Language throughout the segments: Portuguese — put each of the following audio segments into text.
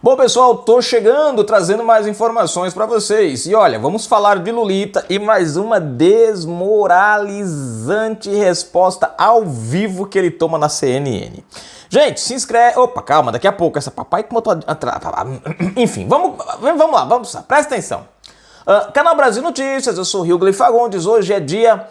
Bom, pessoal, tô chegando trazendo mais informações para vocês. E olha, vamos falar de Lulita e mais uma desmoralizante resposta ao vivo que ele toma na CNN. Gente, se inscreve... Opa, calma, daqui a pouco essa papai que botou... Enfim, vamos lá, presta atenção. Canal Brasil Notícias, eu sou o Rio Fagundes, hoje é dia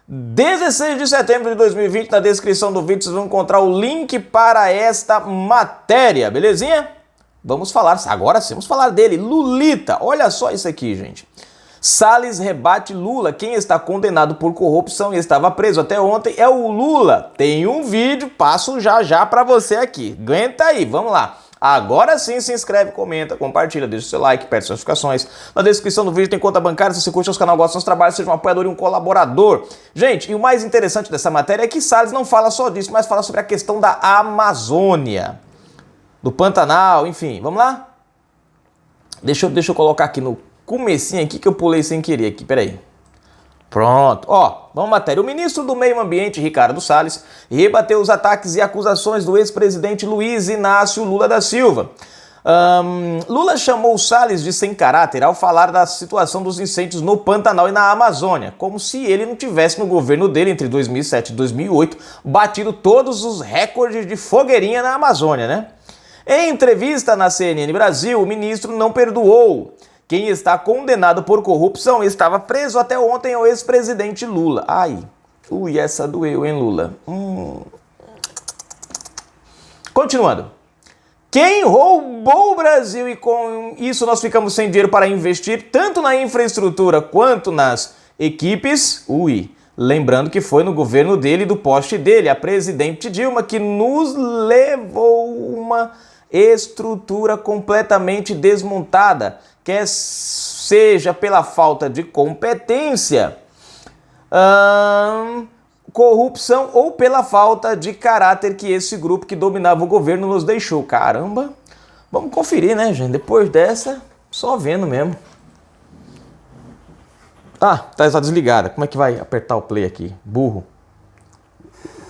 16 de setembro de 2020, na descrição do vídeo vocês vão encontrar o link para esta matéria, belezinha? Vamos falar, agora sim, vamos falar dele, Lulita. Olha só isso aqui, gente. Salles rebate Lula. Quem está condenado por corrupção e estava preso até ontem é o Lula. Tem um vídeo, passo já para você aqui. Aguenta aí, vamos lá. Agora sim, se inscreve, comenta, compartilha, deixa o seu like, aperta as notificações. Na descrição do vídeo tem conta bancária, se você curte nosso canal, gosta dos nossos trabalhos, seja um apoiador e um colaborador. Gente, e o mais interessante dessa matéria é que Salles não fala só disso, mas fala sobre a questão da Amazônia, do Pantanal, enfim, vamos lá? Deixa eu colocar aqui no comecinho aqui que eu pulei sem querer aqui, peraí. Pronto, ó, vamos matéria. O ministro do Meio Ambiente, Ricardo Salles, rebateu os ataques e acusações do ex-presidente Luiz Inácio Lula da Silva. Lula chamou Salles de sem caráter ao falar da situação dos incêndios no Pantanal e na Amazônia, como se ele não tivesse no governo dele entre 2007 e 2008 batido todos os recordes de fogueirinha na Amazônia, né? Em entrevista na CNN Brasil, o ministro não perdoou. Quem está condenado por corrupção estava preso até ontem ao ex-presidente Lula. Ai, ui, essa doeu, hein, Lula? Continuando. Quem roubou o Brasil e com isso nós ficamos sem dinheiro para investir tanto na infraestrutura quanto nas equipes? Ui, lembrando que foi no governo dele e do poste dele, a presidente Dilma, que nos levou uma estrutura completamente desmontada, quer seja pela falta de competência, corrupção ou pela falta de caráter que esse grupo que dominava o governo nos deixou. Caramba, vamos conferir, né, gente? Depois dessa, só vendo mesmo. Ah, tá desligada. Como é que vai apertar o play aqui? Burro.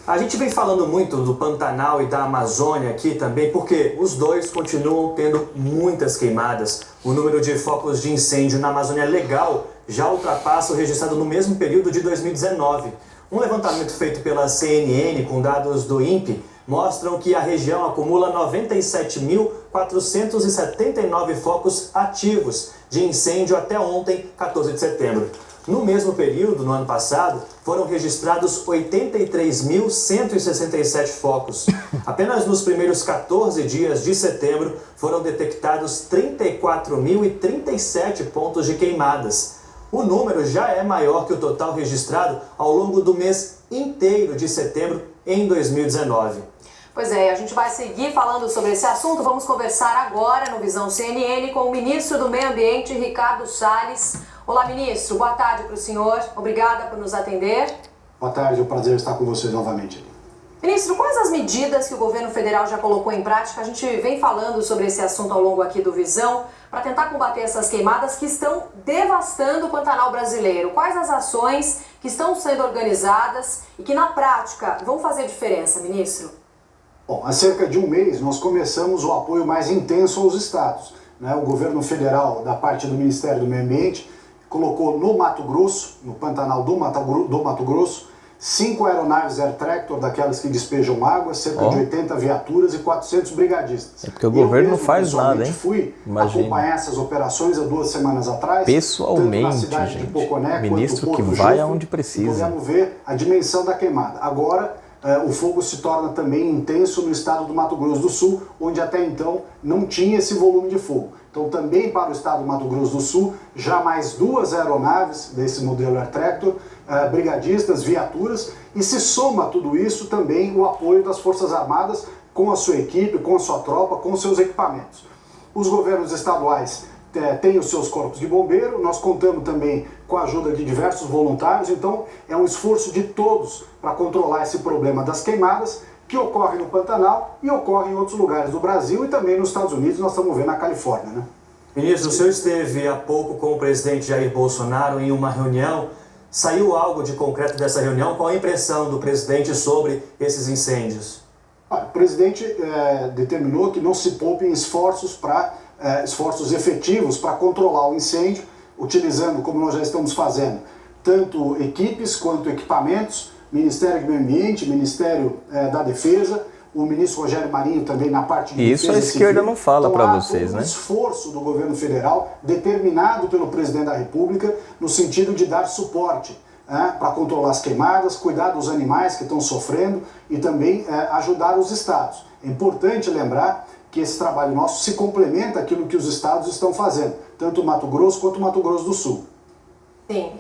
A gente vem falando muito do Pantanal e da Amazônia aqui também, porque os dois continuam tendo muitas queimadas. O número de focos de incêndio na Amazônia Legal já ultrapassa o registrado no mesmo período de 2019. Um levantamento feito pela CNN com dados do INPE mostram que a região acumula 97.479 focos ativos de incêndio até ontem, 14 de setembro. No mesmo período, no ano passado, foram registrados 83.167 focos. Apenas nos primeiros 14 dias de setembro foram detectados 34.037 pontos de queimadas. O número já é maior que o total registrado ao longo do mês inteiro de setembro em 2019. Pois é, a gente vai seguir falando sobre esse assunto. Vamos conversar agora no Visão CNN com o ministro do Meio Ambiente, Ricardo Salles. Olá, ministro. Boa tarde para o senhor. Obrigada por nos atender. Boa tarde, é um prazer estar com vocês novamente. Ministro, quais as medidas que o governo federal já colocou em prática? A gente vem falando sobre esse assunto ao longo aqui do Visão, para tentar combater essas queimadas que estão devastando o Pantanal brasileiro. Quais as ações que estão sendo organizadas e que, na prática, vão fazer diferença, ministro? Bom, há cerca de um mês nós começamos o apoio mais intenso aos estados, né? O governo federal, da parte do Ministério do Meio Ambiente, colocou no Mato Grosso, no Pantanal do Mato Grosso, 5 aeronaves Air Tractor, daquelas que despejam água, cerca de 80 viaturas e 400 brigadistas. É porque o governo não faz nada, hein? Fui acompanhar essas operações há 2 semanas atrás. Pessoalmente, tanto na cidade gente. De Poconé, Ministro quanto que Porto vai Jufo, aonde precisa. Podemos ver a dimensão da queimada. Agora, o fogo se torna também intenso no estado do Mato Grosso do Sul, onde até então não tinha esse volume de fogo. Então também para o estado do Mato Grosso do Sul, já mais 2 aeronaves desse modelo Air Tractor, brigadistas, viaturas, e se soma a tudo isso também o apoio das Forças Armadas com a sua equipe, com a sua tropa, com os seus equipamentos. Os governos estaduais têm os seus corpos de bombeiro, nós contamos também com a ajuda de diversos voluntários, então é um esforço de todos para controlar esse problema das queimadas que ocorre no Pantanal e ocorre em outros lugares do Brasil e também nos Estados Unidos, nós estamos vendo na Califórnia, né? Ministro, o senhor esteve há pouco com o presidente Jair Bolsonaro em uma reunião. Saiu algo de concreto dessa reunião? Qual a impressão do presidente sobre esses incêndios? O presidente determinou que não se poupem esforços efetivos para controlar o incêndio, utilizando, como nós já estamos fazendo, tanto equipes quanto equipamentos, Ministério do Meio Ambiente, Ministério da Defesa, o ministro Rogério Marinho também na parte de Isso defesa a esquerda civil. não fala então, para há vocês, todo né? Um esforço do governo federal determinado pelo presidente da República no sentido de dar suporte para controlar as queimadas, cuidar dos animais que estão sofrendo e também ajudar os estados. É importante lembrar que esse trabalho nosso se complementa àquilo que os estados estão fazendo, tanto o Mato Grosso quanto o Mato Grosso do Sul. Sim.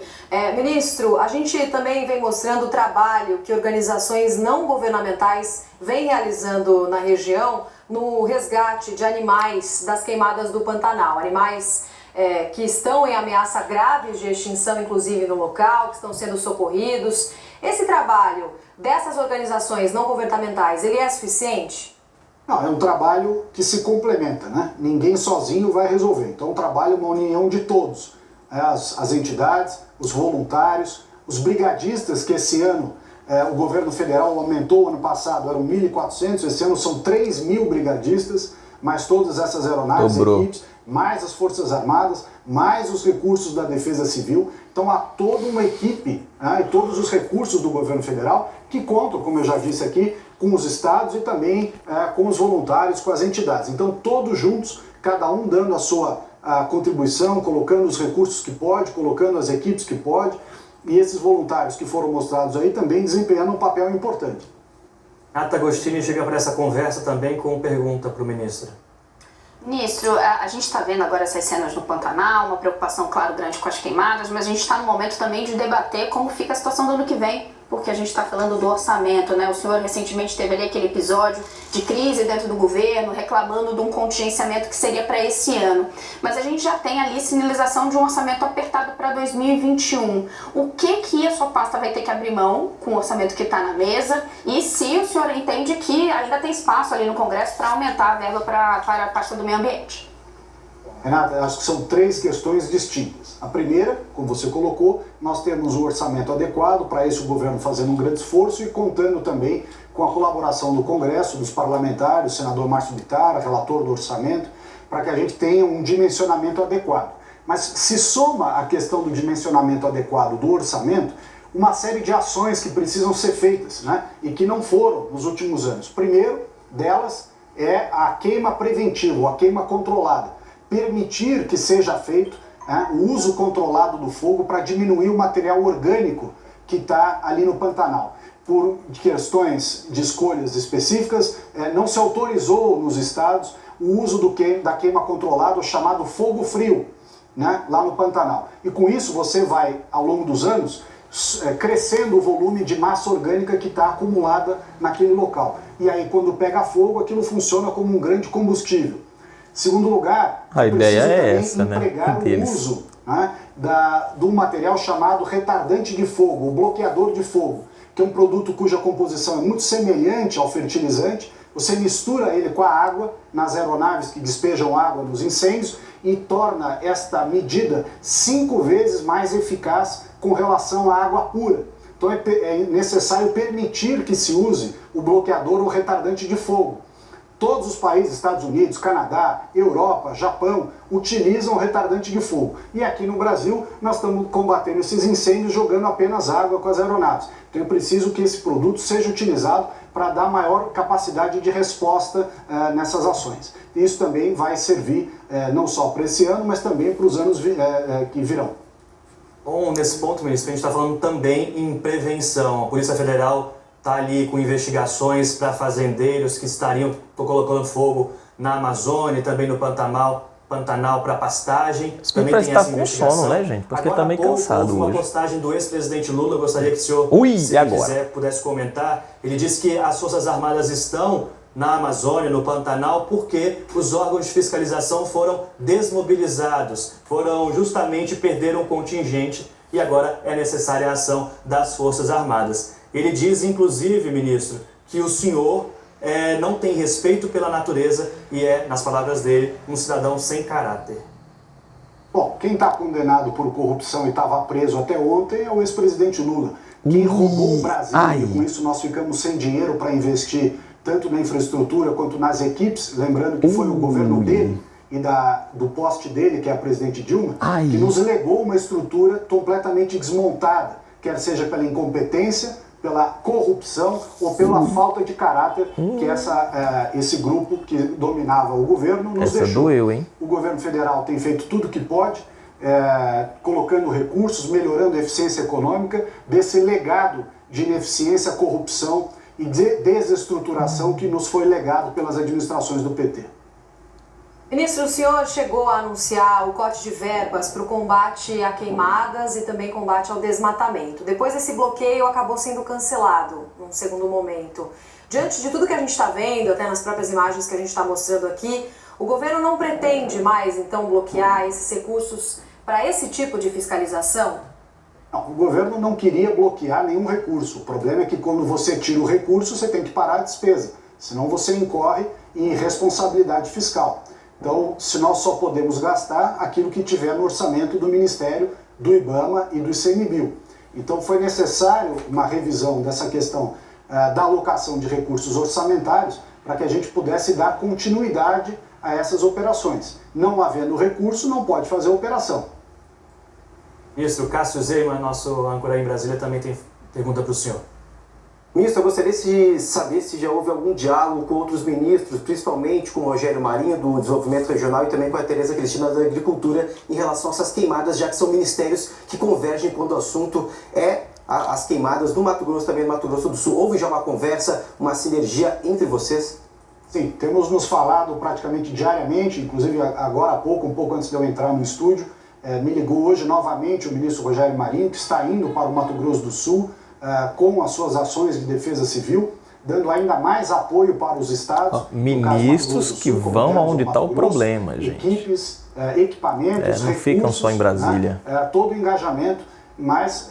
Ministro, a gente também vem mostrando o trabalho que organizações não governamentais vêm realizando na região no resgate de animais das queimadas do Pantanal. Animais que estão em ameaça grave de extinção, inclusive no local, que estão sendo socorridos. Esse trabalho dessas organizações não governamentais, ele é suficiente? Não, é um trabalho que se complementa, né? Ninguém sozinho vai resolver. Então, é um trabalho, uma união de todos. As entidades, os voluntários, os brigadistas, que esse ano o governo federal aumentou, ano passado eram 1.400, esse ano são 3.000 brigadistas, mais todas essas aeronaves, equipes, mais as Forças Armadas, mais os recursos da Defesa Civil. Então há toda uma equipe e todos os recursos do governo federal que contam, como eu já disse aqui, com os estados e também com os voluntários, com as entidades. Então todos juntos, cada um dando a sua contribuição, colocando os recursos que pode, colocando as equipes que pode, e esses voluntários que foram mostrados aí também desempenhando um papel importante. Nata Agostini chega para essa conversa também com pergunta para o ministro. Ministro, a gente está vendo agora essas cenas no Pantanal, uma preocupação, claro, grande com as queimadas, mas a gente está no momento também de debater como fica a situação do ano que vem, porque a gente está falando do orçamento, né? O senhor recentemente teve ali aquele episódio de crise dentro do governo, reclamando de um contingenciamento que seria para esse ano. Mas a gente já tem ali sinalização de um orçamento apertado para 2021. O que a sua pasta vai ter que abrir mão com o orçamento que está na mesa? E se o senhor entende que ainda tem espaço ali no Congresso para aumentar a verba para a pasta do meio ambiente? Renata, acho que são três questões distintas. A primeira, como você colocou, nós temos um orçamento adequado, para isso o governo fazendo um grande esforço e contando também com a colaboração do Congresso, dos parlamentares, o senador Márcio Bittar, relator do orçamento, para que a gente tenha um dimensionamento adequado. Mas se soma a questão do dimensionamento adequado do orçamento, uma série de ações que precisam ser feitas, né, e que não foram nos últimos anos. Primeiro delas é a queima preventiva, a queima controlada. Permitir que seja feito o uso controlado do fogo para diminuir o material orgânico que está ali no Pantanal. Por questões de escolhas específicas, não se autorizou nos estados o uso da queima controlada, o chamado fogo frio, né, lá no Pantanal. E com isso você vai, ao longo dos anos, crescendo o volume de massa orgânica que está acumulada naquele local. E aí, quando pega fogo, aquilo funciona como um grande combustível. Segundo lugar, a ideia é essa, empregar o uso de um material chamado retardante de fogo, o bloqueador de fogo, que é um produto cuja composição é muito semelhante ao fertilizante. Você mistura ele com a água nas aeronaves que despejam água nos incêndios e torna esta medida 5 vezes mais eficaz com relação à água pura. Então é necessário permitir que se use o bloqueador ou retardante de fogo. Todos os países, Estados Unidos, Canadá, Europa, Japão, utilizam retardante de fogo. E aqui no Brasil, nós estamos combatendo esses incêndios jogando apenas água com as aeronaves. Então é preciso que esse produto seja utilizado para dar maior capacidade de resposta nessas ações. Isso também vai servir não só para esse ano, mas também para os anos que virão. Bom, nesse ponto, ministro, a gente está falando também em prevenção. A Polícia Federal está ali com investigações para fazendeiros que estariam colocando fogo na Amazônia e também no Pantanal para pastagem. Também tem essa investigação. Sono, né, gente? Porque está meio cansado houve uma hoje. postagem do ex-presidente Lula, eu gostaria que o senhor, pudesse comentar. Ele disse que as Forças Armadas estão na Amazônia, no Pantanal, porque os órgãos de fiscalização foram desmobilizados, perderam o contingente e agora é necessária a ação das Forças Armadas. Ele diz, inclusive, ministro, que o senhor não tem respeito pela natureza e nas palavras dele, um cidadão sem caráter. Bom, quem está condenado por corrupção e estava preso até ontem é o ex-presidente Lula. Quem roubou o Brasil, e com isso nós ficamos sem dinheiro para investir tanto na infraestrutura quanto nas equipes, lembrando que foi o governo dele e do poste dele, que é a presidente Dilma, que nos legou uma estrutura completamente desmontada, quer seja pela incompetência, pela corrupção ou pela falta de caráter que esse grupo que dominava o governo nos deixou. Doeu, hein? O governo federal tem feito tudo o que pode, colocando recursos, melhorando a eficiência econômica desse legado de ineficiência, corrupção e de desestruturação que nos foi legado pelas administrações do PT. Ministro, o senhor chegou a anunciar o corte de verbas para o combate a queimadas e também combate ao desmatamento. Depois esse bloqueio acabou sendo cancelado num segundo momento. Diante de tudo que a gente está vendo, até nas próprias imagens que a gente está mostrando aqui, o governo não pretende mais, então, bloquear esses recursos para esse tipo de fiscalização? Não, o governo não queria bloquear nenhum recurso. O problema é que quando você tira o recurso, você tem que parar a despesa. Senão você incorre em responsabilidade fiscal. Então, se nós só podemos gastar aquilo que tiver no orçamento do Ministério, do IBAMA e do ICMBio. Então, foi necessário uma revisão dessa questão da alocação de recursos orçamentários para que a gente pudesse dar continuidade a essas operações. Não havendo recurso, não pode fazer a operação. Ministro, Cássio Zeyman, nosso âncora aí em Brasília, também tem pergunta para o senhor. Ministro, eu gostaria de saber se já houve algum diálogo com outros ministros, principalmente com o Rogério Marinho, do Desenvolvimento Regional, e também com a Tereza Cristina, da Agricultura, em relação a essas queimadas, já que são ministérios que convergem quando o assunto é as queimadas no Mato Grosso, também no Mato Grosso do Sul. Houve já uma conversa, uma sinergia entre vocês? Sim, temos nos falado praticamente diariamente, inclusive agora há pouco, um pouco antes de eu entrar no estúdio, me ligou hoje novamente o ministro Rogério Marinho, que está indo para o Mato Grosso do Sul, com as suas ações de defesa civil, dando ainda mais apoio para os estados. Ministros que vão aonde está o problema, gente. Equipes, equipamentos, não ficam só em Brasília. Todo o engajamento, mas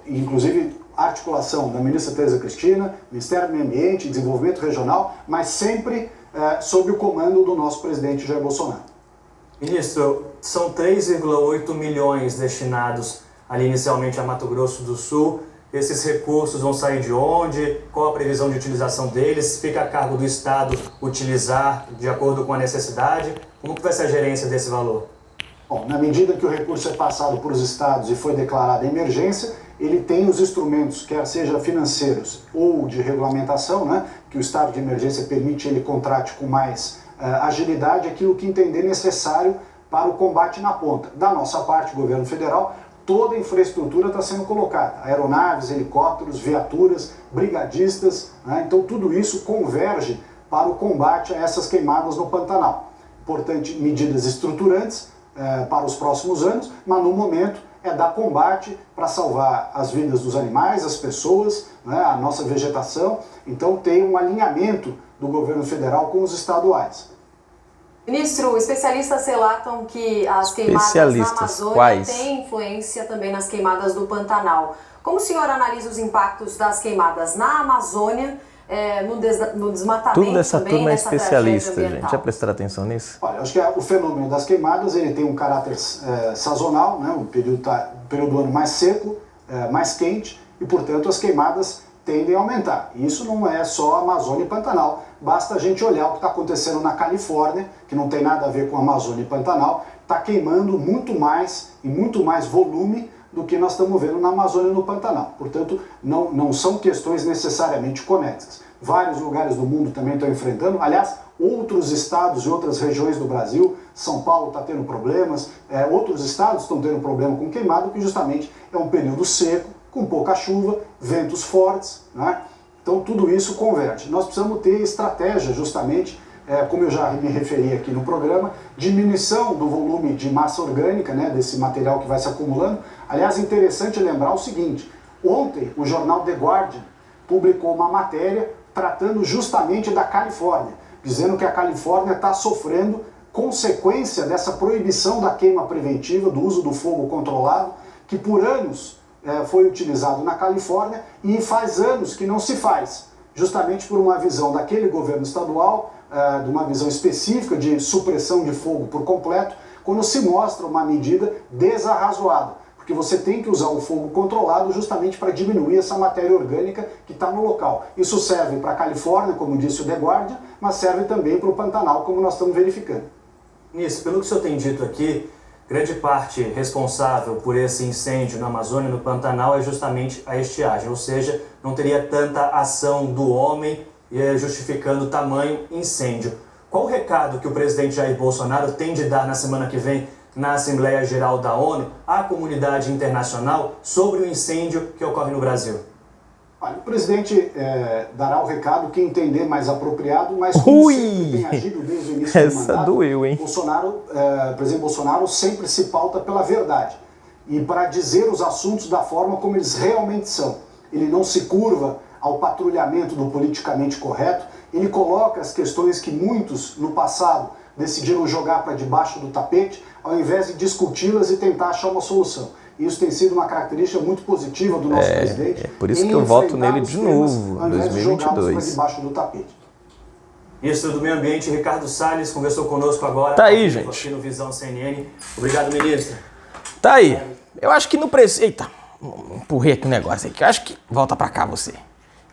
inclusive articulação da ministra Tereza Cristina, Ministério do Meio Ambiente, Desenvolvimento Regional, mas sempre sob o comando do nosso presidente Jair Bolsonaro. Ministro, são 3,8 milhões destinados ali inicialmente a Mato Grosso do Sul. Esses recursos vão sair de onde? Qual a previsão de utilização deles? Fica a cargo do Estado utilizar de acordo com a necessidade? Como que vai ser a gerência desse valor? Bom, na medida que o recurso é passado para os estados e foi declarada emergência, ele tem os instrumentos, quer seja financeiros ou de regulamentação, né, que o estado de emergência permite ele contrate com mais agilidade aquilo que entender necessário para o combate na ponta. Da nossa parte, governo federal, toda a infraestrutura está sendo colocada, aeronaves, helicópteros, viaturas, brigadistas, né? Então tudo isso converge para o combate a essas queimadas no Pantanal. Importante, medidas estruturantes para os próximos anos, mas no momento é dar combate para salvar as vidas dos animais, as pessoas, né? A nossa vegetação. Então tem um alinhamento do governo federal com os estaduais. Ministro, especialistas relatam que as queimadas na Amazônia têm influência também nas queimadas do Pantanal. Como o senhor analisa os impactos das queimadas na Amazônia, no desmatamento? Tudo dessa também, turma é especialista, ambiental? gente. Já prestaram atenção nisso? Olha, acho que o fenômeno das queimadas ele tem um caráter sazonal, né? O período do ano mais seco, mais quente, e portanto as queimadas tendem a aumentar. E isso não é só Amazônia e Pantanal. Basta a gente olhar o que está acontecendo na Califórnia, que não tem nada a ver com Amazônia e Pantanal, está queimando muito mais e muito mais volume do que nós estamos vendo na Amazônia e no Pantanal. Portanto, não são questões necessariamente conexas. Vários lugares do mundo também estão enfrentando. Aliás, outros estados e outras regiões do Brasil, São Paulo está tendo problemas, outros estados estão tendo problema com queimado, que justamente é um período seco, com pouca chuva, ventos fortes, né? Então tudo isso converge. Nós precisamos ter estratégia justamente, como eu já me referi aqui no programa, diminuição do volume de massa orgânica, né, desse material que vai se acumulando. Aliás, é interessante lembrar o seguinte, ontem o jornal The Guardian publicou uma matéria tratando justamente da Califórnia, dizendo que a Califórnia está sofrendo consequência dessa proibição da queima preventiva, do uso do fogo controlado, que por anos foi utilizado na Califórnia e faz anos que não se faz, justamente por uma visão daquele governo estadual, de uma visão específica de supressão de fogo por completo, quando se mostra uma medida desarrazoada. Porque porque você tem que usar o fogo controlado justamente para diminuir essa matéria orgânica que está no local. Isso serve para a Califórnia, como disse o The Guardian, mas serve também para o Pantanal, como nós estamos verificando. Nisso, pelo que o senhor tem dito aqui, grande parte responsável por esse incêndio na Amazônia, no Pantanal, é justamente a estiagem, ou seja, não teria tanta ação do homem justificando o tamanho incêndio. Qual o recado que o presidente Jair Bolsonaro tem de dar na semana que vem na Assembleia Geral da ONU à comunidade internacional sobre o incêndio que ocorre no Brasil? Olha, o presidente dará o recado que entender mais apropriado, mas como sempre tem agido desde o início do mandato, doeu, hein? O presidente Bolsonaro sempre se pauta pela verdade e para dizer os assuntos da forma como eles realmente são. Ele não se curva ao patrulhamento do politicamente correto, ele coloca as questões que muitos no passado decidiram jogar para debaixo do tapete, ao invés de discuti-las e tentar achar uma solução. Isso tem sido uma característica muito positiva do nosso presidente. É por isso que eu voto nele de novo, em 2022. Debaixo do tapete. Ministro do Meio Ambiente, Ricardo Salles, conversou conosco agora. Tá aí, gente. Aqui no Visão CNN. Obrigado, ministro. Tá aí. Eu acho que não precisa... Eita, empurrei aqui um negócio aqui. Eu acho que... Volta pra cá você.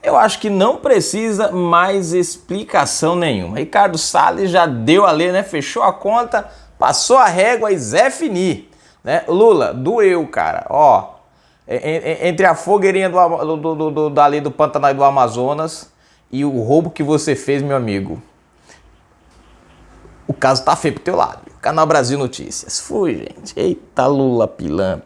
Eu acho que não precisa mais explicação nenhuma. Ricardo Salles já deu a ler, né? Fechou a conta, passou a régua e Zé Fini. Né? Lula, doeu, cara. Ó, entre a fogueirinha dali do Pantanal e do Amazonas e o roubo que você fez, meu amigo. O caso tá feio pro teu lado. Canal Brasil Notícias. Fui, gente. Eita, Lula pilantra.